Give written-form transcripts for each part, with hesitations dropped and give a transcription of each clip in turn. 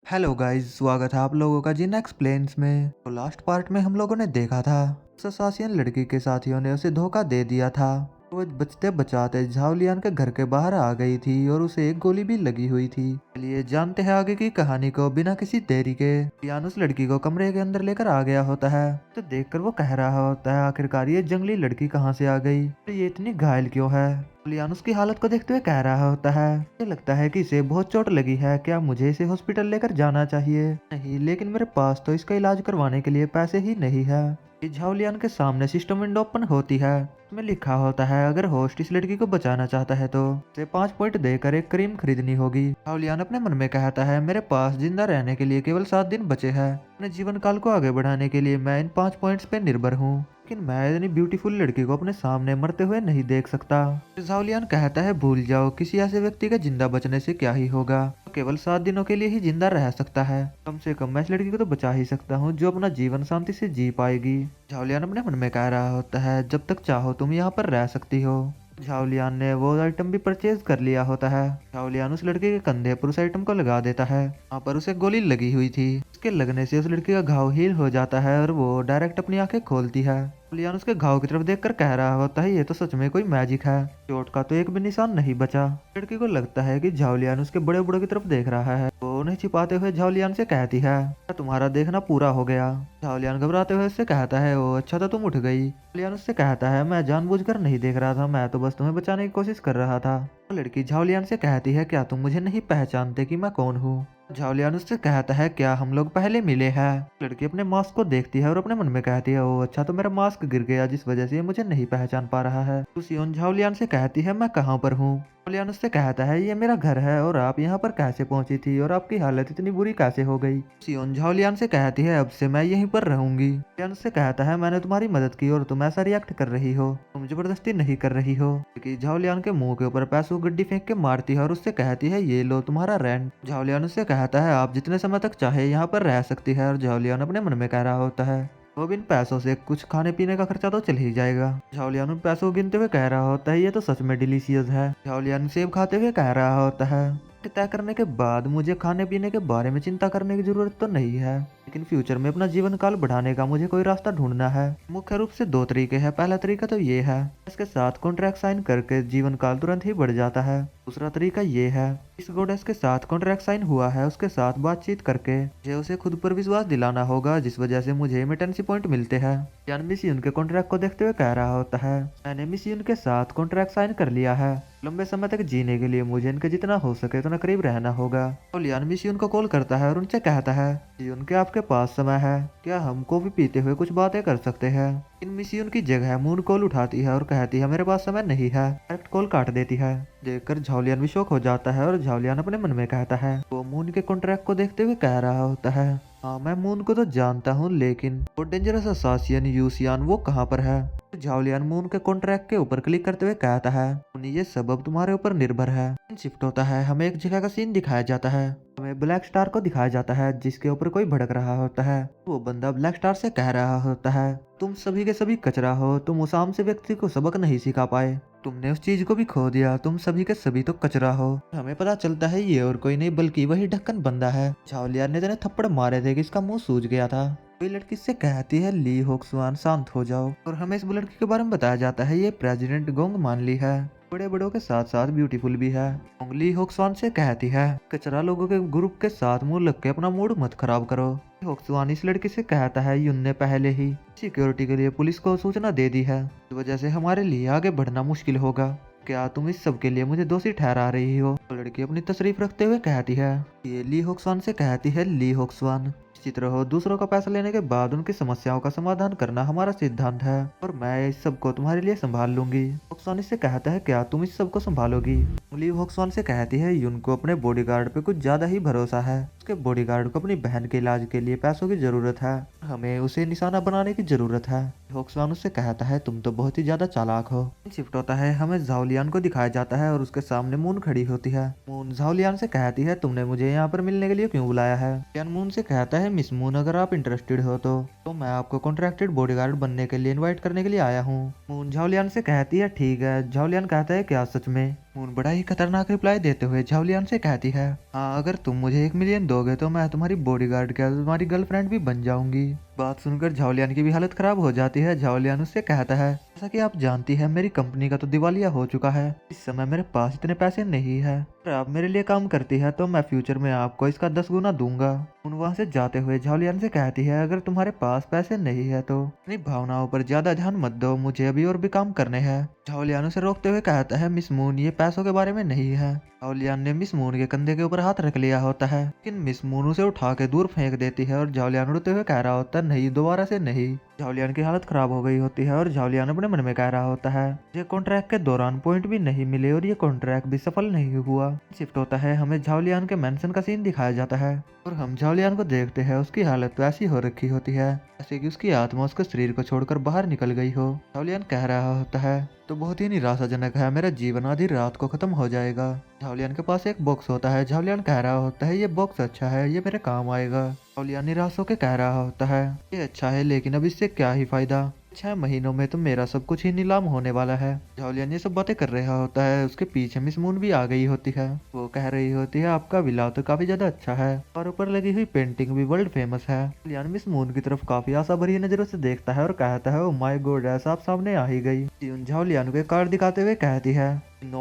Hello guys, स्वागत है आप लोगों का जिन एक्सप्लेन्स में। तो लास्ट पार्ट में हम लोगों ने देखा था उस असासियन लड़की के साथियों ने उसे धोखा दे दिया था। वो बचते बचाते झाओलियान के घर के बाहर आ गई थी और उसे एक गोली भी लगी हुई थी। चलिए जानते हैं आगे की कहानी को बिना किसी देरी के। लियान उस लड़की को कमरे के अंदर लेकर आ गया होता है तो देखकर वो कह रहा होता है, आखिरकार ये जंगली लड़की कहाँ से आ गई, तो ये इतनी घायल क्यों है। लियान उसकी हालत को देखते हुए कह रहा होता है, मुझे लगता है कि इसे बहुत चोट लगी है, क्या मुझे इसे हॉस्पिटल लेकर जाना चाहिए। नहीं, लेकिन मेरे पास तो इसका इलाज करवाने के लिए पैसे ही नहीं है। झाओलियान के सामने सिस्टम विंडो ओपन होती है, उसमें लिखा होता है अगर होस्ट इस लड़की को बचाना चाहता है तो उसे 5 पॉइंट देकर एक क्रीम खरीदनी होगी। झाओलियान अपने मन में कहता है, मेरे पास जिंदा रहने के लिए केवल 7 दिन बचे हैं, अपने जीवन काल को आगे बढ़ाने के लिए मैं इन 5 पॉइंट्स पे निर्भर हूँ, लेकिन मैं इतनी ब्यूटीफुल लड़की को अपने सामने मरते हुए नहीं देख सकता। झाओलियान कहता है, भूल जाओ, किसी ऐसे व्यक्ति के जिंदा बचने से क्या ही होगा, तो केवल 7 दिनों के लिए ही जिंदा रह सकता है। कम से कम मैं इस लड़की को तो बचा ही सकता हूँ जो अपना जीवन शांति से जी पाएगी। झाओलियान अपने मन में कह रहा होता है, जब तक चाहो तुम यहाँ पर रह सकती हो। झाओलियान ने वो आइटम भी परचेज कर लिया होता है। झाओलियान उस लड़के के कंधे पर उस आइटम को लगा देता है, वहाँ पर उसे गोली लगी हुई थी। उसके लगने से उस लड़की का घाव हील हो जाता है और वो डायरेक्ट अपनी आंखें खोलती है। लियान उसके घाव की तरफ देखकर कह रहा होता है, ये तो सच में कोई मैजिक है, चोट का तो एक भी निशान नहीं बचा। लड़की को लगता है कि झाओलियान उसके बड़े बड़ों की तरफ देख रहा है। वो उन्हें छिपाते हुए झाओलियान से कहती है, तुम्हारा देखना पूरा हो गया। झाओलियान घबराते हुए उससे कहता है, ओ अच्छा तो तुम उठ गई। झाओलियान उससे कहता है, मैं जानबूझकर नहीं देख रहा था, मैं तो बस तुम्हें बचाने की कोशिश कर रहा था। वो लड़की झाओलियान से कहती है, क्या तुम मुझे नहीं पहचानते कि मैं कौन हूँ। झाओलियान उससे कहता है, क्या हम लोग पहले मिले हैं। लड़की अपने मास्क को देखती है और अपने मन में कहती है, ओ अच्छा तो मेरा मास्क गिर गया जिस वजह से ये मुझे नहीं पहचान पा रहा है। सुसियोन झाओलियान से कहती है, मैं कहाँ पर हूँ। झाओलियान उससे कहता है, ये मेरा घर है और आप यहाँ पर कैसे पहुंची थी और आपकी हालत इतनी बुरी कैसे हो गई। सियोन झाओलियान से कहती है, अब से मैं यहीं पर रहूंगी। झाओलियान उससे कहता है, मैंने तुम्हारी मदद की और तुम ऐसा रिएक्ट कर रही हो, तुम जबरदस्ती नहीं कर रही हो। क्योंकि झाओलियान के मुंह के ऊपर पैसों गड्डी फेंक के मारती है और उससे कहती है, ये लो तुम्हारा रेंट। झाओलियान उससे कहता है, आप जितने समय तक चाहे यहाँ पर रह सकती है। और झाओलियान अपने मन में कह रहा होता है, वो बिन पैसों से कुछ खाने पीने का खर्चा तो चल ही जाएगा। झाओलियान उन पैसों को गिनते हुए कह रहा होता है, ये तो सच में डिलीशियस है। झाओलियान सेब खाते हुए कह रहा होता है, तय करने के बाद मुझे खाने पीने के बारे में चिंता करने की जरूरत तो नहीं है, लेकिन फ्यूचर में अपना जीवन काल बढ़ाने का मुझे कोई रास्ता ढूंढना है। मुख्य रूप से 2 तरीके हैं। पहला तरीका तो ये है, इसके साथ कॉन्ट्रैक्ट साइन करके जीवन काल तुरंत ही बढ़ जाता है। दूसरा तरीका ये है, इस गोडेस के साथ कॉन्ट्रैक्ट साइन हुआ है उसके साथ बातचीत करके मुझे उसे खुद पर विश्वास दिलाना होगा, जिस वजह से मुझे इमिटेंसी पॉइंट मिलते हैं। यान मिसियन के कॉन्ट्रैक्ट को देखते हुए कह रहा होता है, मैंने मिसियन के साथ कॉन्ट्रैक्ट साइन कर लिया है, लंबे समय तक जीने के लिए मुझे इनके जितना हो सके उतना करीब रहना होगा। तो लियान मिसियन को कॉल करता है और उनसे कहता है, मिसियन के आपके पास समय है, क्या हम कॉफी पीते हुए कुछ बातें कर सकते हैं। इन मिसियन की जगह मून कॉल उठाती है और कहती है, मेरे पास समय नहीं है, डायरेक्ट कॉल काट देती है। देखकर झाओलियान भी शौक हो जाता है और झाओलियान अपने मन में कहता है, वो मून के कॉन्ट्रैक्ट को देखते हुए कह रहा होता है, हाँ मैं मून को तो जानता हूँ, लेकिन वो डेंजरस असासियन यूसियान वो कहाँ पर है। झाओलियान मून के कॉन्ट्रैक्ट के ऊपर क्लिक करते हुए कहता है, ये सब अब तुम्हारे ऊपर निर्भर है। शिफ्ट होता है, हमें एक जगह का सीन दिखाया जाता है, हमें ब्लैक स्टार को दिखाया जाता है जिसके ऊपर कोई भड़क रहा होता है। वो बंदा ब्लैक स्टार से कह रहा होता है, तुम सभी के सभी कचरा हो, तुम उस आम से व्यक्ति को सबक नहीं सिखा पाए, तुमने उस चीज को भी खो दिया, तुम सभी के सभी तो कचरा हो। हमें पता चलता है ये और कोई नहीं बल्कि वही ढक्कन बंदा है। झाओलियान ने इतने थप्पड़ मारे थे कि इसका मुंह सूज गया था। कोई लड़की से कहती है, ली होक्सवान शांत हो जाओ, और हमें इस लड़की के बारे में बताया जाता है, ये प्रेसिडेंट गोंग मानली है, बड़े बड़ों के साथ साथ ब्यूटीफुल भी है। उंगली होक्सवान से कहती है, कचरा लोगों के ग्रुप के साथ मुंह लग के अपना मूड मत खराब करो। होक्सवान इस लड़की से कहता है, युन ने पहले ही सिक्योरिटी के लिए पुलिस को सूचना दे दी है, इस वजह से हमारे लिए आगे बढ़ना मुश्किल होगा, क्या तुम इस सब के लिए मुझे दोषी ठहरा रही हो। तो लड़की अपनी तशरीफ रखते हुए कहती है, ये ली होक्सवान से कहती है, ली होक्सवान निश्चित रहो, दूसरों का पैसा लेने के बाद उनकी समस्याओं का समाधान करना हमारा सिद्धांत है और मैं इस सब को तुम्हारे लिए संभाल लूंगी। होक्सवान इससे कहता है, क्या तुम इस सब को संभालोगी। उंगली होक्सवान से कहती है, युन को अपने बॉडीगार्ड पे कुछ ज्यादा ही भरोसा है, उसके बॉडीगार्ड को अपनी बहन के इलाज के लिए पैसों की जरूरत है, हमें उसे निशाना बनाने की जरूरत है। होक्सवान उससे कहता है, तुम तो बहुत ही ज्यादा चालाक हो। शिफ्ट होता है, हमें झाओलियान को दिखाया जाता है और उसके सामने मून खड़ी होती है। मून झाओलियान से कहती है, तुमने मुझे यहाँ पर मिलने के लिए क्यों बुलाया है। यान मून से कहता है, है मिस मून अगर आप इंटरेस्टेड हो तो मैं आपको कॉन्ट्रैक्टेड बॉडीगार्ड बनने के लिए इनवाइट करने के लिए आया हूँ। मून झाओलियान से कहती है ठीक है। झाओलियान कहता है क्या सच में? मून बड़ा ही खतरनाक रिप्लाई देते हुए झाओलियान से कहती है हाँ अगर तुम मुझे 1 मिलियन दोगे तो मैं तुम्हारी बॉडीगार्ड क्या तुम्हारी गर्लफ्रेंड भी बन जाऊंगी। बात सुनकर झाओलियान की भी हालत खराब हो जाती है। झाओलियान उससे कहता है जैसा कि आप जानती है मेरी कंपनी का तो दिवालिया हो चुका है, इस समय मेरे पास इतने पैसे नहीं है। अगर आप मेरे लिए काम करती है तो मैं फ्यूचर में आपको इसका 10 गुना दूंगा। उन वहां से जाते हुए झाओलियान से कहती है अगर तुम्हारे पास पैसे नहीं है तो अपनी भावनाओं पर ज्यादा ध्यान मत दो, मुझे अभी और भी काम करने हैं। झाओलियान उसे रोकते हुए कहता है मिस मून ये पैसों के बारे में नहीं है। झाओलियान ने मिस मून के कंधे के ऊपर हाथ रख लिया होता है, लेकिन मिस मून उसे उठा के दूर फेंक देती है और झाओलियान उड़ते हुए कह रहा होता है नहीं दोबारा से नहीं। झाओलियान की हालत खराब हो गई होती है और झाओलियान अपने मन में कह रहा होता है ये कॉन्ट्रैक्ट के दौरान पॉइंट भी नहीं मिले और ये कॉन्ट्रैक्ट भी सफल नहीं हुआ। शिफ्ट होता है, हमें झाओलियान के मेंशन का सीन दिखाया जाता है और हम झाओलियान को देखते हैं। उसकी हालत तो ऐसी हो रखी होती है जैसे कि उसकी आत्मा उसके शरीर को छोड़कर बाहर निकल गई हो। झाओलियान कह रहा होता है तो बहुत ही निराशाजनक है, मेरा जीवन आधी रात को खत्म हो जाएगा। झाओलियान के पास एक बॉक्स होता है। झाओलियान कह रहा होता है ये बॉक्स अच्छा है, ये मेरे काम आएगा। झाओलियान निराश होकर कह रहा होता है ये अच्छा है लेकिन अब इससे क्या ही फायदा, 6 महीनों में तो मेरा सब कुछ ही नीलाम होने वाला है। झाओलियान ये सब बातें कर रहा होता है, उसके पीछे मिस मून भी आ गई होती है। वो कह रही होती है आपका विला तो काफी ज्यादा अच्छा है और ऊपर लगी हुई पेंटिंग भी वर्ल्ड फेमस है। झाओलियान मिस मून की तरफ काफी आशा भरी नजरों से देखता है और कहता है ओ माय गॉड ऐसा आप सामने आ ही गई। झाओलियान को एक कार्ड दिखाते हुए कहती है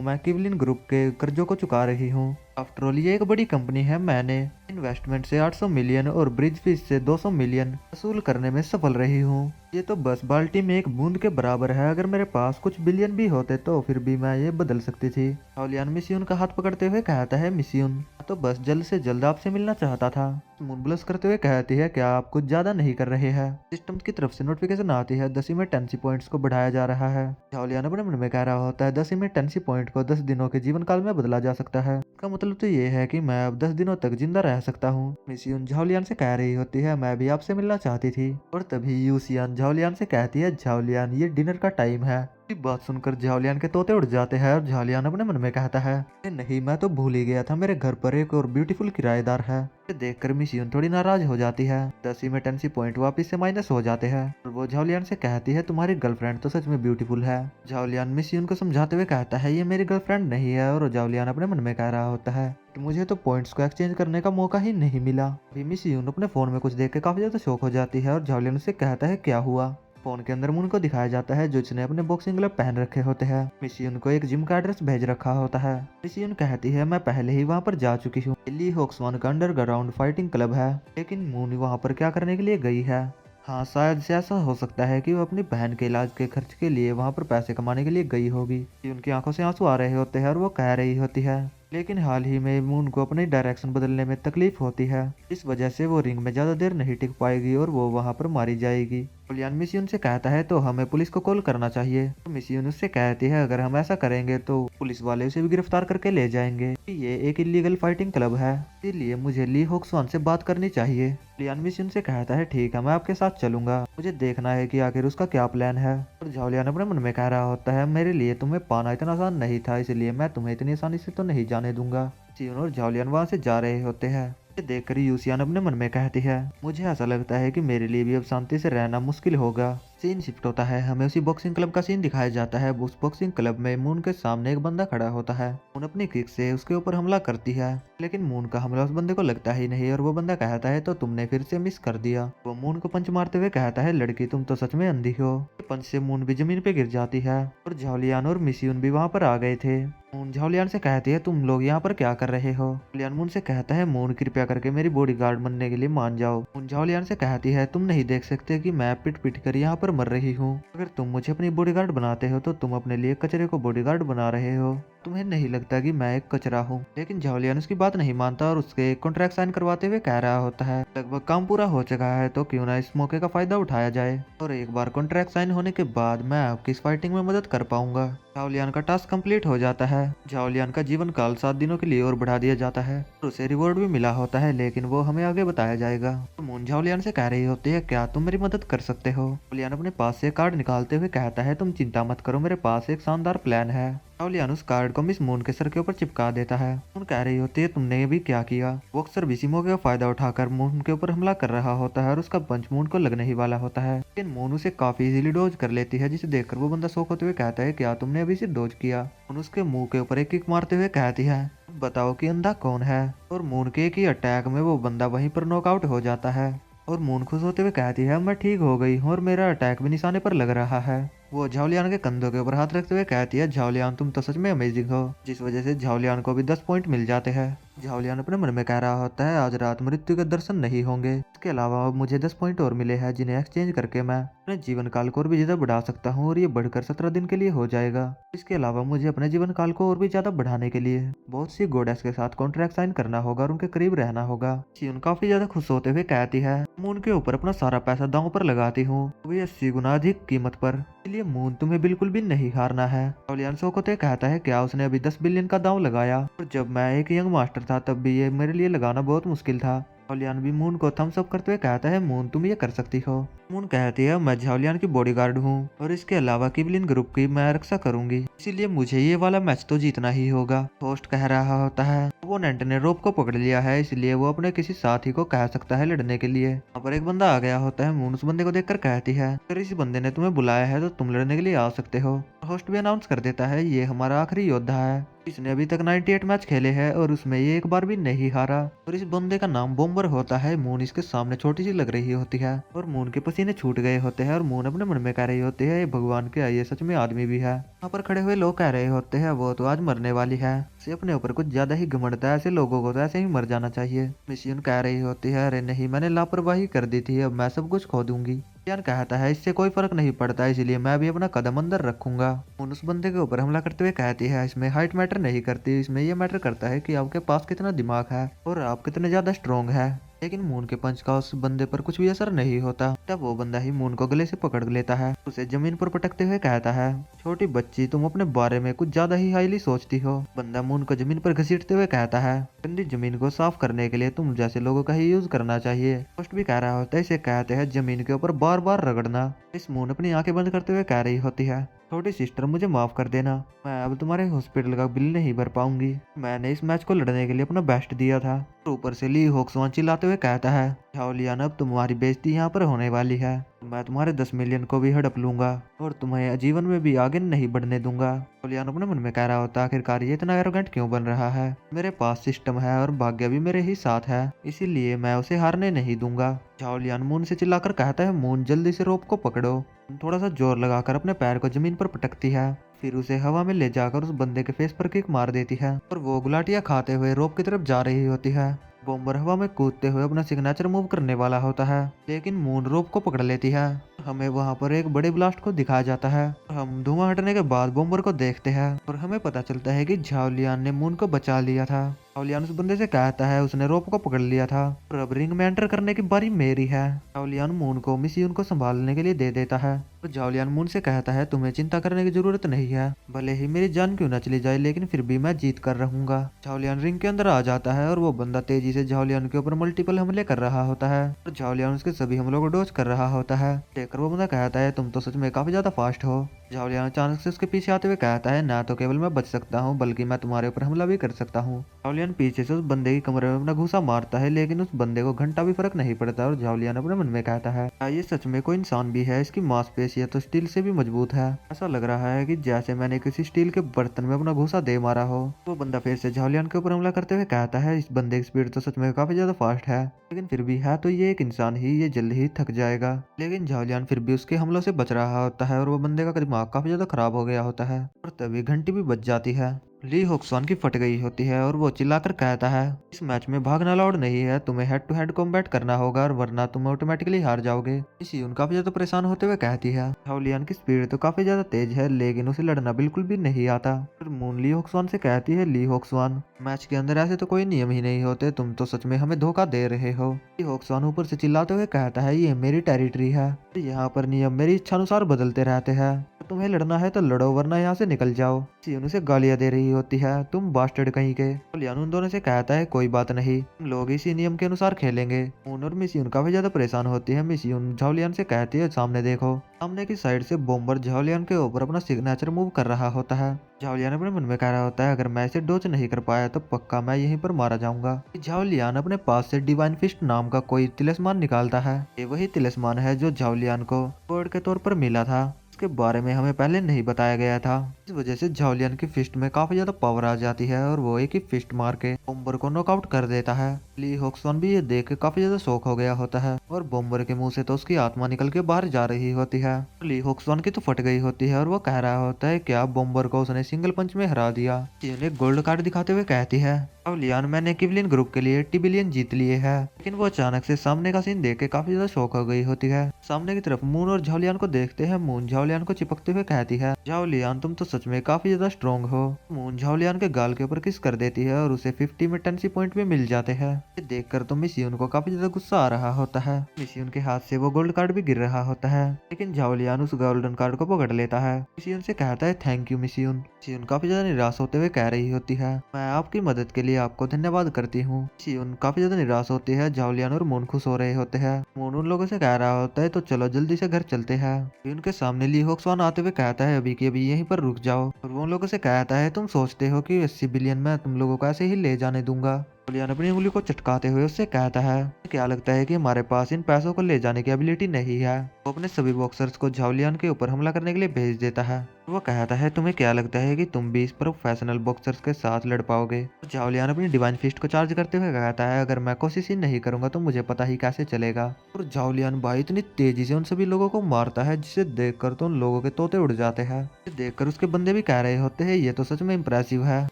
मैं किवलिन ग्रुप के कर्जों को चुका रही हूँ। आफ्टर ऑल ये एक बड़ी कंपनी है, मैंने इन्वेस्टमेंट से 800 मिलियन और ब्रिज फीस से 200 मिलियन वसूल करने में सफल रही हूँ। ये तो बस बाल्टी में एक बूंद के बराबर है, अगर मेरे पास कुछ बिलियन भी होते तो फिर भी मैं ये बदल सकती थी। झाओलियान मिस्यून का हाथ पकड़ते हुए कहता है मिस्यून तो बस जल्द से जल्द आपसे मिलना चाहता था। मून ब्लश करते हुए कहती है क्या आप कुछ ज्यादा नहीं कर रहे हैं? सिस्टम की तरफ से नोटिफिकेशन आती है 10 में टेंसी पॉइंट्स को बढ़ाया जा रहा है। झाओलियान अपने मन में कह रहा होता है 10 में टेंसी पॉइंट को 10 दिनों के जीवन काल में बदला जा सकता है। इसका मतलब तो ये है कि मैं अब 10 दिनों तक जिंदा रह सकता हूँ। मिस्यून झाओलियान से कह रही होती है मैं भी आपसे मिलना चाहती थी और तभी यूसियान झाओलियान से कहती है झाओलियान ये डिनर का टाइम है। ये बात सुनकर झाओलियान के तोते उड़ जाते हैं और झाओलियान अपने मन में कहता है नहीं मैं तो भूल ही गया था मेरे घर पर एक और ब्यूटीफुल किराएदार है। इसे देखकर मिस्यून थोड़ी नाराज हो जाती है। 10 में टेंसी पॉइंट वापस से माइनस हो जाते हैं और वो झाओलियान से कहती है तुम्हारी गर्लफ्रेंड तो सच में ब्यूटीफुल है। झाओलियान मिस्यून को समझाते हुए कहता है ये मेरी गर्लफ्रेंड नहीं है और झाओलियान अपने मन में कह रहा होता है कि मुझे तो पॉइंट्स को एक्सचेंज करने का मौका ही नहीं मिला। अभी मिस्यून अपने फोन में कुछ देख के काफी ज्यादा शौक हो जाती है और झाओलियान से कहता है क्या हुआ। फोन के अंदर मून को दिखाया जाता है जो इसने अपने बॉक्सिंग ग्लव पहन रखे होते हैं। मिस्यून को एक जिम का एड्रेस भेज रखा होता है। मिस्यून कहती है मैं पहले ही वहां पर जा चुकी हूँ, ली होक्सवान का अंडरग्राउंड फाइटिंग क्लब है, लेकिन मून वहां पर क्या करने के लिए गई है? हाँ शायद से ऐसा हो सकता है कि वो अपनी बहन के इलाज के खर्च के लिए वहां पर पैसे कमाने के लिए गई होगी। उनकी आंखों से आंसू आ रहे होते हैं और वो कह रही होती है लेकिन हाल ही में मून को अपनी डायरेक्शन बदलने में तकलीफ होती है, इस वजह से वो रिंग में ज्यादा देर नहीं टिक पाएगी और वो वहां पर मारी जाएगी। झाओलियान मिस्यून से कहता है तो हमें पुलिस को कॉल करना चाहिए। तो मिस्यून उससे कहती है अगर हम ऐसा करेंगे तो पुलिस वाले उसे भी गिरफ्तार करके ले जाएंगे। ये एक इलीगल फाइटिंग क्लब है, इसीलिए मुझे ली होक्सवान से बात करनी चाहिए। झाओलियान मिस्यून से कहता है ठीक है मैं आपके साथ चलूंगा, मुझे देखना है कि आखिर उसका क्या प्लान है। और झाओलियान अपने मन में कह रहा होता है मेरे लिए तुम्हें पाना इतना आसान नहीं था, इसलिए मैं तुम्हें इतनी आसानी से तो नहीं जाने दूंगा। मिस्यून और झाओलियान वहां से जा रहे होते हैं। ये देखकर यूसियान अपने मन में कहती है मुझे ऐसा लगता है कि मेरे लिए भी अब शांति से रहना मुश्किल होगा। सीन शिफ्ट होता है, हमें उसी बॉक्सिंग क्लब का सीन दिखाया जाता है। उस बॉक्सिंग क्लब में मून के सामने एक बंदा खड़ा होता है। मून अपनी किक से उसके ऊपर हमला करती है, लेकिन मून का हमला उस बंदे को लगता ही नहीं और वो बंदा कहता है तो तुमने फिर से मिस कर दिया। वो मून को पंच मारते हुए कहता है लड़की तुम तो सच में अंधी हो। पंच से मून भी जमीन पे गिर जाती है और झाओलियान और मिस्यून भी वहाँ पर आ गए थे। मून झाओलियान से कहती है तुम लोग यहाँ पर क्या कर रहे हो? झाओलियान मून से कहता है मून कृपया करके मेरी बॉडीगार्ड बनने के लिए मान जाओ। मून झाओलियान से कहती है तुम नहीं देख सकते कि मैं पिट पिट कर यहाँ पर मर रही हूँ, अगर तुम मुझे अपनी बॉडीगार्ड बनाते हो तो तुम अपने लिए कचरे को बॉडीगार्ड बना रहे हो। तुम्हें नहीं लगता कि मैं एक कचरा हूँ? लेकिन झाओलियान उसकी बात नहीं मानता और उसके एक कॉन्ट्रैक्ट साइन करवाते हुए कह रहा होता है लगभग काम पूरा हो चुका है तो क्यों ना इस मौके का फायदा उठाया जाए और एक बार कॉन्ट्रैक्ट साइन होने के बाद मैं आपकी इस फाइटिंग में मदद कर पाऊंगा। झाओलियान का टास्क कंप्लीट हो जाता है। झाओलियान का जीवन काल 7 दिनों के लिए और बढ़ा दिया जाता है और उसे रिवॉर्ड भी मिला होता है, लेकिन वो हमें आगे बताया जाएगा। तो मून झाओलियान से कह रही होती है क्या तुम मेरी मदद कर सकते हो? झाओलियान अपने पास से कार्ड निकालते हुए कहता है तुम चिंता मत करो, मेरे पास एक शानदार प्लान है। झाओलियान उस कार्ड को मिस मून के सर के ऊपर चिपका देता है। मून कह रही होती है तुमने ये भी क्या किया। वो अक्सर भी इसी मौके का फायदा उठाकर मून के ऊपर हमला कर रहा होता है और उसका पंच मून को लगने ही वाला होता है, लेकिन मून उसे काफी इजीली डोज कर लेती है, जिसे देखकर वो बंदा शौक होते हुए कहता है क्या तुमने अभी से डोज किया। मून उसके मुंह के ऊपर एक किक मारते हुए कहती है बताओ कि अंधा कौन है, और मून के एक ही अटैक में वो बंदा वहीं पर नॉकआउट हो जाता है। और मून खुश होते हुए कहती है मैं ठीक हो गई हूँ और मेरा अटैक भी निशाने पर लग रहा है। वो झाओलियान के कंधों के ऊपर हाथ रखते हुए कहती है झाओलियान तुम तो सच में अमेजिंग हो, जिस वजह से झाओलियान को भी 10 पॉइंट मिल जाते हैं। झाओलियान अपने मन में कह रहा होता है आज रात मृत्यु के दर्शन नहीं होंगे, इसके अलावा अब मुझे 10 पॉइंट और मिले हैं जिन्हें एक्सचेंज करके मैं अपने जीवन काल को और भी ज्यादा बढ़ा सकता हूँ और ये बढ़कर 17 दिन के लिए हो जाएगा। इसके अलावा मुझे अपने जीवन काल को और भी ज्यादा बढ़ाने के लिए बहुत सी गोडेस के साथ कॉन्ट्रैक्ट साइन करना होगा और उनके करीब रहना होगा। शियुन काफी ज्यादा खुश होते हुए कहती है मून के ऊपर अपना सारा पैसा दांव पर लगाती हूँ, वो 80 गुना अधिक कीमत पर, इसलिए मून तुम्हें बिल्कुल भी नहीं हारना है। झाओलियान सोकोते कहता है क्या उसने अभी 10 बिलियन का दांव लगाया, और जब मैं एक यंग मास्टर था तब भी ये मेरे लिए लगाना बहुत मुश्किल था। झाओलियान भी मून को थम्स अप करते हुए कहता है मून तुम ये कर सकती हो। मून कहती है मैं झाओलियान की बॉडीगार्ड हूँ और इसके अलावा किबलिन ग्रुप की मैं रक्षा करूंगी, इसीलिए मुझे ये वाला मैच तो जीतना ही होगा। होस्ट कह रहा होता है ओपोनेंट ने रोप को पकड़ लिया है, इसलिए वो अपने किसी साथी को कह सकता है लड़ने के लिए। वहाँ पर एक बंदा आ गया होता है। मून उस बंदे को देखकर कहती है अगर इस बंदे ने तुम्हें बुलाया है तो तुम लड़ने के लिए आ सकते हो। होस्ट भी अनाउंस कर देता है ये हमारा आखिरी योद्धा है, इसने अभी तक 98 मैच खेले हैं और उसमें ये एक बार भी नहीं हारा, और इस बंदे का नाम बॉम्बर होता है। मून इसके सामने छोटी सी लग रही होती है और मून के पसीने छूट गए होते हैं और मून अपने मन में कह रही होती है ये भगवान के ये सच में आदमी भी है। वहाँ पर खड़े हुए लोग कह रहे होते हैं वो तो आज मरने वाली है, इसे अपने ऊपर कुछ ज्यादा ही घमंड है, ऐसे लोगों को तो ऐसे ही मर जाना चाहिए। मिशियन कह रही होती है अरे नहीं मैंने लापरवाही कर दी थी, अब मैं सब कुछ खो दूंगी। यान कहता है इससे कोई फर्क नहीं पड़ता, इसलिए मैं भी अपना कदम अंदर रखूंगा। मून उस बंदे के ऊपर हमला करते हुए कहती है इसमें हाइट मैटर नहीं करती, इसमें ये मैटर करता है कि आपके पास कितना दिमाग है और आप कितने ज्यादा स्ट्रोंग है। लेकिन मून के पंच का उस बंदे पर कुछ भी असर नहीं होता। तब वो बंदा ही मून को गले से पकड़ लेता है, उसे जमीन पर पटकते हुए कहता है छोटी बच्ची तुम अपने बारे में कुछ ज्यादा ही हाईली सोचती हो। बंदा मून को जमीन पर घसीटते हुए कहता है गंदी जमीन को साफ करने के लिए तुम जैसे लोगों का ही यूज करना चाहिए। होस्ट भी कह रहा होता है इसे कहते हैं जमीन के ऊपर बार बार रगड़ना। इस मून अपनी आंखें बंद करते हुए कह रही होती है छोटी सिस्टर मुझे माफ कर देना, मैं अब तुम्हारे हॉस्पिटल का बिल नहीं भर पाऊंगी, मैंने इस मैच को लड़ने के लिए अपना बेस्ट दिया था। और ऊपर से ली होक्सवान चिल्लाते हुए कहता है झाओलियान अब तुम्हारी बेइज्जती यहाँ पर होने वाली है, मैं तुम्हारे 10 मिलियन को भी हड़प लूंगा और तुम्हें जीवन में भी आगे नहीं बढ़ने दूंगा। झाओलियान अपने मन में कह रहा होता आखिरकार ये इतना एरोगेंट क्यों बन रहा है, मेरे पास सिस्टम है और भाग्य भी मेरे ही साथ है, इसीलिए मैं उसे हारने नहीं दूंगा। झाओलियान मून से चिल्लाकर कहता है मून जल्दी से रोप को पकड़ो। थोड़ा सा जोर लगाकर अपने पैर को जमीन पर पटकती है, फिर उसे हवा में ले जाकर उस बंदे के फेस पर किक मार देती है और वो गुलाटियां खाते हुए रोप की तरफ जा रही होती है। बॉम्बर हवा में कूदते हुए अपना सिग्नेचर मूव करने वाला होता है, लेकिन मून रोप को पकड़ लेती है। हमें वहाँ पर एक बड़े ब्लास्ट को दिखाया जाता है और हम धुआं हटने के बाद बॉम्बर को देखते हैं और हमें पता चलता है कि झाओलियान ने मून को बचा लिया था। झाओलियान उस बंदे से कहता है उसने रोप को पकड़ लिया था और अब रिंग में एंटर करने की बारी मेरी है। झाओलियान मून को मिशियन को संभालने के लिए दे देता है और झाओलियान मून से कहता है तुम्हें चिंता करने की जरूरत नहीं है, भले ही मेरी जान क्यों न चली जाए लेकिन फिर भी मैं जीत कर रहूंगा। झाओलियान रिंग के अंदर आ जाता है और वो बंदा तेजी से झाओलियान के ऊपर मल्टीपल हमले कर रहा होता है और झाओलियान उसके सभी हमलों को डॉज कर रहा होता है। देखकर वो बंदा कहता है तुम तो सच में काफी ज्यादा फास्ट हो। झाओलियान अचानक से उसके पीछे आते हुए कहता है ना तो केवल मैं बच सकता हूँ बल्कि मैं तुम्हारे ऊपर हमला भी कर सकता हूँ। झाओलियान पीछे से उस बंदे की कमरे में अपना घूसा मारता है, लेकिन उस बंदे को घंटा भी फर्क नहीं पड़ता और झाओलियान अपने मन में कहता है ये सच में कोई इंसान भी है, इसकी मांसपेशियां तो स्टील से भी मजबूत है, ऐसा लग रहा है कि जैसे मैंने किसी स्टील के बर्तन में अपना घूसा दे मारा हो। वो बंदा फिर से झाओलियान के ऊपर हमला करते हुए कहता है इस बंदे की स्पीड तो सच में काफी ज्यादा फास्ट है, लेकिन फिर भी है तो ये एक इंसान ही, ये जल्द ही थक जाएगा। लेकिन झाओलियान फिर भी उसके हमलों से बच रहा होता है और वो बंदे का दिमाग काफी ज्यादा खराब हो गया होता है और तभी घंटी भी बच जाती है। ली होक्सवान की फट गई होती है और वो चिल्लाकर कहता है इस मैच में भागना अलाउड नहीं है, तुम्हें हेड टू हेड कॉम्बैट करना होगा और वरना तुम ऑटोमेटिकली हार जाओगे। शियुन काफी ज्यादा परेशान होते हुए कहती है झाओलियान की स्पीड तो काफी ज्यादा तेज है लेकिन उसे लड़ना बिल्कुल भी नहीं आता। फिर मून ली होक्सवान से कहती है ली होक्सवान मैच के अंदर ऐसे तो कोई नियम ही नहीं होते, तुम तो सच में हमें धोखा दे रहे हो। ली होक्सवान ऊपर से चिल्लाते हुए कहता है ये मेरी टेरिटरी है, यहाँ पर नियम मेरी इच्छा अनुसार बदलते रहते हैं, तुम्हें लड़ना है तो लड़ो वरना यहाँ से निकल जाओ। सियोन उसे गालियां दे रही होती है, तुम बास्टर्ड कहीं के। झाओलियान उन दोनों से कहता है कोई बात नहीं, हम लोग इसी नियम के अनुसार खेलेंगे। मून और मिसियुन काफी ज्यादा परेशान होती है। मिसियुन झाओलियान से कहती है सामने देखो। सामने की साइड से बॉम्बर झाओलियान के ऊपर अपना सिग्नेचर मूव कर रहा होता है। झाओलियान अपने मन में कह रहा होता है अगर मैं इसे डोज नहीं कर पाया तो पक्का मैं यहीं पर मारा जाऊंगा। झाओलियान अपने पास से डिवाइन फिस्ट नाम का कोई तिलिस्मान निकालता है। ये वही तिलिस्मान है जो झाओलियान को वर्ड के तौर पर मिला था। इसके बारे में हमें पहले नहीं बताया गया था। इस वजह से झाओलियान की फिस्ट में काफी ज्यादा पावर आ जाती है और वो एक ही फिस्ट मार के बॉम्बर को नॉकआउट कर देता है। ली होक्सवान भी ये देख के काफी ज्यादा शॉक हो गया होता है और बॉम्बर के मुंह से तो उसकी आत्मा निकल के बाहर जा रही होती है। ली होक्सवान की तो फट गई होती है और वो कह रहा होता है क्या बॉम्बर को उसने सिंगल पंच में हरा दिया। एक गोल्ड कार्ड दिखाते हुए कहती है झाओलियान मैंने किवलियन ग्रुप के लिए टिबिलियन जीत लिए है। लेकिन वो अचानक से सामने का सीन देख के काफी ज्यादा शॉक हो गई होती है। सामने की तरफ मून और झाओलियान को देखते हैं। मून झाओलियान को चिपकते हुए कहती है झाओलियान तुम तो सच में काफी ज्यादा स्ट्रॉन्ग हो। मून झाओलियान के गाल के ऊपर किस कर देती है और उसे 50 में टेंसी पॉइंट भी मिल जाते हैं। ये देखकर तो मिसियुन को काफी ज्यादा गुस्सा आ रहा होता है। मिसियुन के हाथ से वो गोल्ड कार्ड भी गिर रहा होता है, लेकिन झाओलियान उस गोल्डन कार्ड को पकड़ लेता है। मिसियुन से कहता है थैंक यू मिसियुन। मिसियुन काफी ज्यादा निराश होते हुए कह रही होती है मैं आपकी मदद के लिए आपको धन्यवाद करती हूँ। मिसियुन काफी ज्यादा निराश होती है। झाओलियान और मून खुश हो रहे होते हैं। मून उन लोगों से कह रहा होता है तो चलो जल्दी से घर चलते हैं। उनके सामने ली होक्सवान आते हुए कहता है अभी के अभी यहीं पर रुक जाओ। और वो उन लोगों से कहता है तुम सोचते हो कि 80 बिलियन मैं तुम लोगों को ऐसे ही ले जाने दूंगा। झाओलियान अपनी उंगली को चटकाते हुए उससे कहता है क्या लगता है कि हमारे पास इन पैसों को ले जाने की एबिलिटी नहीं है। वो अपने सभी बॉक्सर्स को झाओलियान के ऊपर हमला करने के लिए भेज देता है। वो कहता है तुम्हें क्या लगता है कि तुम भी इस प्रोफेशनल बॉक्सर्स के साथ लड़ पाओगे। झाओलियान अपनी डिवाइन फिस्ट को चार्ज करते हुए कहता है अगर मैं कोशिश ही नहीं करूंगा तो मुझे पता ही कैसे चलेगा। और झाओलियान भाई इतनी तेजी से उन सभी लोगों को मारता है जिसे देखकर तो उन लोगों के तोते उड़ जाते हैं। देखकर उसके बंदे भी कह रहे होते हैं ये तो सच में इम्प्रेसिव है।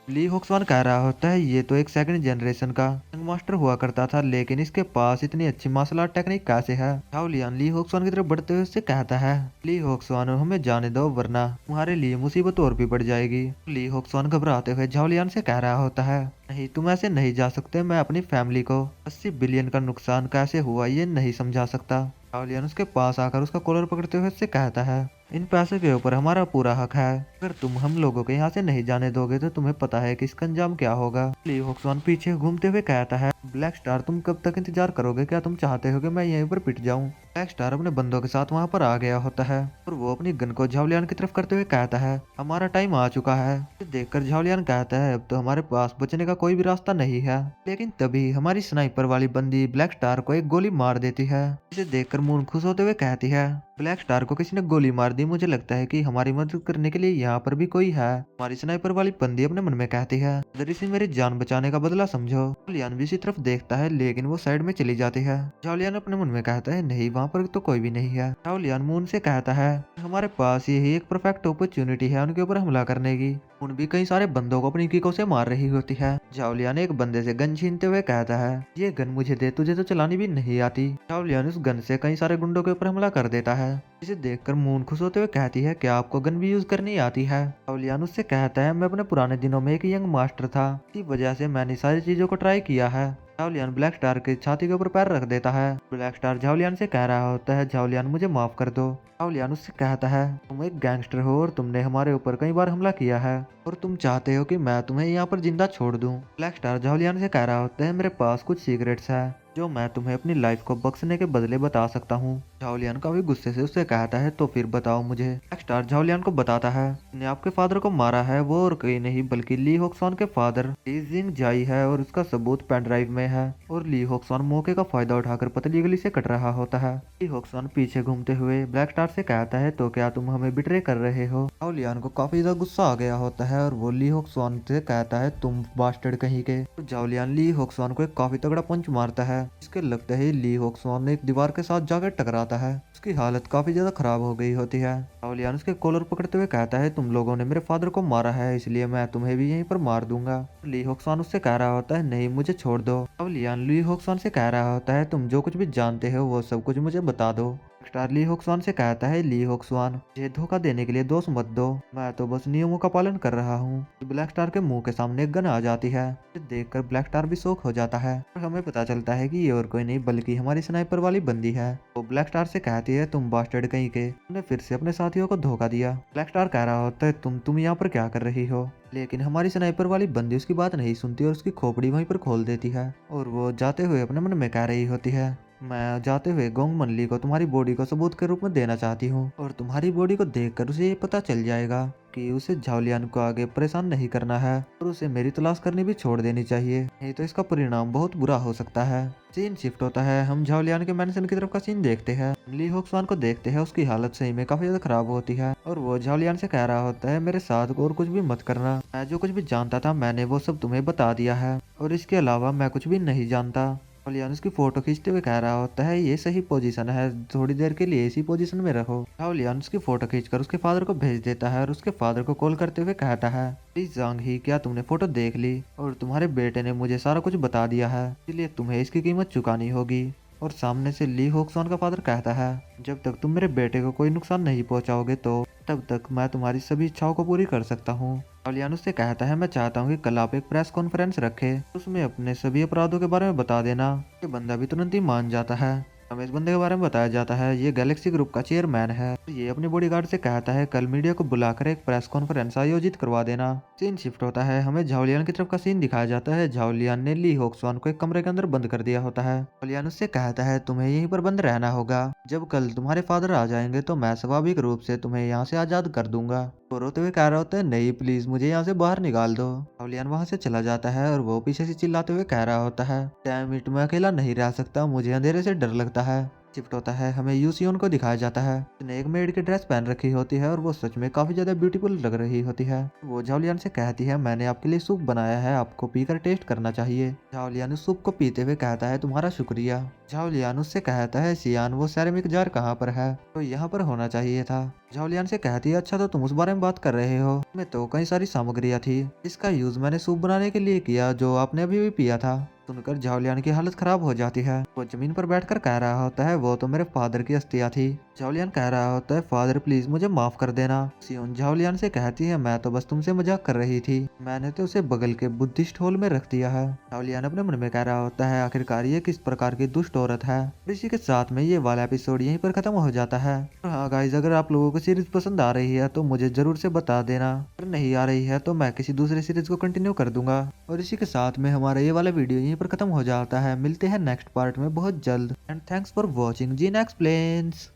ली होक्सवान कह रहा होता है ये तो एक सेकंड जनरेशन का यंग मास्टर हुआ करता था, लेकिन इसके पास इतनी अच्छी मार्शल आर्ट टेक्निक कैसे है। झाओलियान ली होक्सवान की तरफ बढ़ते हुए उससे कहता है ली होक्सवान हमें जाने दो वरना तुम्हारे लिए मुसीबत और भी बढ़ जाएगी। ली होक्सवान घबराते हुए झाओलियान से कह रहा होता है नहीं तुम ऐसे नहीं जा सकते। मैं अपनी फैमिली को 80 बिलियन का नुकसान कैसे हुआ ये नहीं समझा सकता। झाओलियान उसके पास आकर उसका कॉलर पकड़ते हुए उससे कहता है इन पैसों के ऊपर हमारा पूरा हक है। अगर तुम हम लोगों को यहाँ से नहीं जाने दोगे तो तुम्हें पता है कि इसका अंजाम क्या होगा। ली होक्सवान पीछे घूमते हुए कहता है ब्लैक स्टार तुम कब तक इंतजार करोगे, क्या तुम चाहते हो कि मैं यहीं पर पिट जाऊं। ब्लैक स्टार अपने बंदों के साथ वहां पर आ गया होता है और वो अपनी गन को झाओलियान की तरफ करते हुए कहता है हमारा टाइम आ चुका है। देखकर झाओलियान कहता है अब तो हमारे पास बचने का कोई भी रास्ता नहीं है। लेकिन तभी हमारी स्नाइपर वाली बंदी ब्लैक स्टार को एक गोली मार देती है। इसे देखकर मून खुश होते हुए कहती है ब्लैक स्टार को किसी ने गोली मार दी, मुझे लगता है कि हमारी मदद करने के लिए यहाँ पर भी कोई है। हमारी स्नाइपर वाली बंदी अपने मन में कहती है अगर इसे मेरी जान बचाने का बदला समझो। झाओलियान भी इसी तरफ देखता है लेकिन वो साइड में चली जाती है। झाओलियान अपने मन में कहता है नहीं वहाँ पर तो कोई भी नहीं है। झाओलियान मून से कहता है हमारे पास यही एक परफेक्ट अपॉर्चुनिटी है उनके ऊपर हमला करने की। मून भी कई सारे बंदों को अपनी किकों से मार रही होती है। झाओलियान एक बंदे से गन छीनते हुए कहता है ये गन मुझे दे, तुझे तो चलानी भी नहीं आती। झाओलियान उस गन से कई सारे गुंडों के ऊपर हमला कर देता है। इसे देखकर मून खुश होते हुए कहती है क्या आपको गन भी यूज करनी आती है। झाओलियान उससे कहता है मैं अपने पुराने दिनों में एक यंग मास्टर था, इसी वजह से मैंने सारी चीजों को ट्राई किया है। झाओलियान ब्लैक स्टार की छाती के ऊपर पैर रख देता है। ब्लैक स्टार झाओलियान से कह रहा होता है झाओलियान मुझे माफ कर दो। झाओलियान उससे कहता है तुम एक गैंगस्टर हो और तुमने हमारे ऊपर कई बार हमला किया है और तुम चाहते हो कि मैं तुम्हें यहाँ पर जिंदा छोड़ दूं। ब्लैक स्टार झाओलियान से कह रहा होता है मेरे पास कुछ सीक्रेट्स है जो मैं तुम्हें अपनी लाइफ को बख्शने के बदले बता सकता हूँ। झाओलियान काफी गुस्से से उससे कहता है तो फिर बताओ मुझे। ब्लैक स्टार झाओलियान को बताता है ने आपके फादर को मारा है वो और कोई नहीं बल्कि ली होक्सवान के फादर ली जिंग जाई है और उसका सबूत पेन ड्राइव में है। और ली होक्सवान मौके का फायदा उठाकर पतली गली से कट रहा होता है। ली होक्सवान पीछे घूमते हुए ब्लैक स्टार से कहता है तो क्या तुम हमें बिट्रे कर रहे हो। झाओलियान को काफी ज्यादा गुस्सा आ गया होता है और वो ली होक्सवान से कहता है तुम बास्टर्ड कहीं के। तो झाओलियान ली होक्सवान को एक काफी तगड़ा पंच मारता है। इसके लगता है ली होक्सवान ने एक दीवार के साथ जाकर टकराता है। उसकी हालत काफी ज्यादा खराब हो गई होती है। झाओलियान उसके कॉलर पकड़ते हुए कहता है तुम लोगों ने मेरे फादर को मारा है इसलिए मैं तुम्हें भी यहीं पर मार दूंगा। ली होक्सवान उससे कह रहा होता है नहीं मुझे छोड़ दो। झाओलियान ली होक्सवान से कह रहा होता है तुम जो कुछ भी जानते हो वो सब कुछ मुझे बता दो। स्टार ली होक्सवान से कहता है, ली होक्सवान मुझे धोखा देने के लिए दोष मत दो, मैं तो बस नियमों का पालन कर रहा हूँ। ब्लैक स्टार के मुंह के सामने एक गन आ जाती है। इसे देखकर ब्लैक स्टार भी शॉक हो जाता है और हमें पता चलता है कि ये और कोई नहीं बल्कि हमारी स्नाइपर वाली बंदी है। वो ब्लैक स्टार से कहती है, तुम बास्टर्ड कहीं के, तुमने फिर से अपने साथियों को धोखा दिया। ब्लैक स्टार कह रहा होता है, तुम यहाँ पर क्या कर रही हो, लेकिन हमारी स्नाइपर वाली बंदी उसकी बात नहीं सुनती और उसकी खोपड़ी वहीं पर खोल देती है और वो जाते हुए अपने मन में कह रही होती है, मैं जाते हुए गोंग मनली को तुम्हारी बॉडी को सबूत के रूप में देना चाहती हूँ और तुम्हारी बॉडी को देखकर उसे ये पता चल जाएगा कि उसे झाओलियान को आगे परेशान नहीं करना है और उसे मेरी तलाश करनी भी छोड़ देनी चाहिए, नहीं तो इसका परिणाम बहुत बुरा हो सकता है। सीन शिफ्ट होता है, हम झाओलियान के मैंशन की तरफ का सीन देखते हैं। ली होक्सवान को देखते हैं, उसकी हालत सही में काफी ज्यादा खराब होती है और वो झाओलियान से कह रहा होता है, मेरे साथ और कुछ भी मत करना, मैं जो कुछ भी जानता था मैंने वो सब तुम्हें बता दिया है और इसके अलावा मैं कुछ भी नहीं जानता। झाओलियान उसकी फोटो खींचते हुए कह रहा होता है, ये सही पोजीशन है, थोड़ी देर के लिए इसी पोजीशन में रहो। झाओलियान उसकी फोटो खींचकर उसके फादर को भेज देता है और उसके फादर को कॉल करते हुए कहता है, प्लीज जांग ही, क्या तुमने फोटो देख ली और तुम्हारे बेटे ने मुझे सारा कुछ बता दिया है, इसलिए तुम्हें इसकी कीमत चुकानी होगी। और सामने से ली होक्सवान का फादर कहता है, जब तक तुम मेरे बेटे को कोई नुकसान नहीं पहुंचाओगे तो तब तक मैं तुम्हारी सभी इच्छाओं को पूरी कर सकता हूँ। झाओलियान उससे कहता है, मैं चाहता हूँ कि कल आप एक प्रेस कॉन्फ्रेंस रखें, उसमें अपने सभी अपराधों के बारे में बता देना। ये बंदा भी तुरंत ही मान जाता है। हमें इस बंदे के बारे में बताया जाता है, ये गैलेक्सी ग्रुप का चेयरमैन है। ये अपने बॉडीगार्ड से कहता है, कल मीडिया को बुलाकर एक प्रेस कॉन्फ्रेंस आयोजित करवा देना। सीन शिफ्ट होता है, हमें झाओलियान की तरफ का सीन दिखाया जाता है। झाओलियान ने ली होक्सवान को एक कमरे के अंदर बंद कर दिया होता है। झाओलियान उससे कहता है, तुम्हें यहीं पर बंद रहना होगा, जब कल तुम्हारे फादर आ जाएंगे तो मैं स्वाभाविक रूप से तुम्हें यहाँ से आजाद कर दूंगा। वो रोते हुए कह रहा होता है, नहीं प्लीज मुझे यहाँ से बाहर निकाल दो। झाओलियान वहाँ से चला जाता है और वो पीछे से चिल्लाते हुए कह रहा होता है, डैम इट, मैं अकेला नहीं रह सकता, मुझे अंधेरे से डर लगता है। शिफ्ट होता है, हमें यूसियोन को दिखाया जाता है। उसने एक मेड की ड्रेस पहन रखी होती है और वो सच में काफी ज्यादा ब्यूटीफुल लग रही होती है। वो झाओलियान से कहती है, मैंने आपके लिए सूप बनाया है, आपको पीकर टेस्ट करना चाहिए। झाओलियान उस सूप को पीते हुए कहता है, तुम्हारा शुक्रिया। झाओलियान उससे कहता है, सियान वो सेरेमिक जार कहाँ पर है, तो यहाँ पर होना चाहिए था। झाओलियान से कहती है, अच्छा तो तुम उस बारे में बात कर रहे हो, में तो कई सारी सामग्रियाँ थी, इसका यूज मैंने सूप बनाने के लिए किया जो आपने अभी भी पिया था। सुनकर झाओलियान की हालत खराब हो जाती है। वो जमीन पर बैठकर कह रहा होता है, वो तो मेरे फादर की अस्थियां थी। झाओलियान कह रहा होता है, फादर प्लीज मुझे माफ कर देना। सियोन झाओलियान से कहती है, मैं तो बस तुमसे मजाक कर रही थी, मैंने तो उसे बगल के बुद्धिस्ट हॉल में रख दिया है। झाओलियान अपने मन में कह रहा होता है, आखिरकार ये किस प्रकार की दुष्ट औरत है। इसी के साथ में ये वाला एपिसोड यहीं पर खत्म हो जाता है। और हाँ गाइज, अगर आप लोगों को सीरीज पसंद आ रही है तो मुझे जरूर से बता देना, अगर नहीं आ रही है तो मैं किसी दूसरे सीरीज को कंटिन्यू कर दूंगा। और इसी के साथ में हमारा ये वाला वीडियो यहीं पर खत्म हो जाता है। मिलते हैं नेक्स्ट पार्ट में बहुत जल्द। And thanks for watching Jeena explains.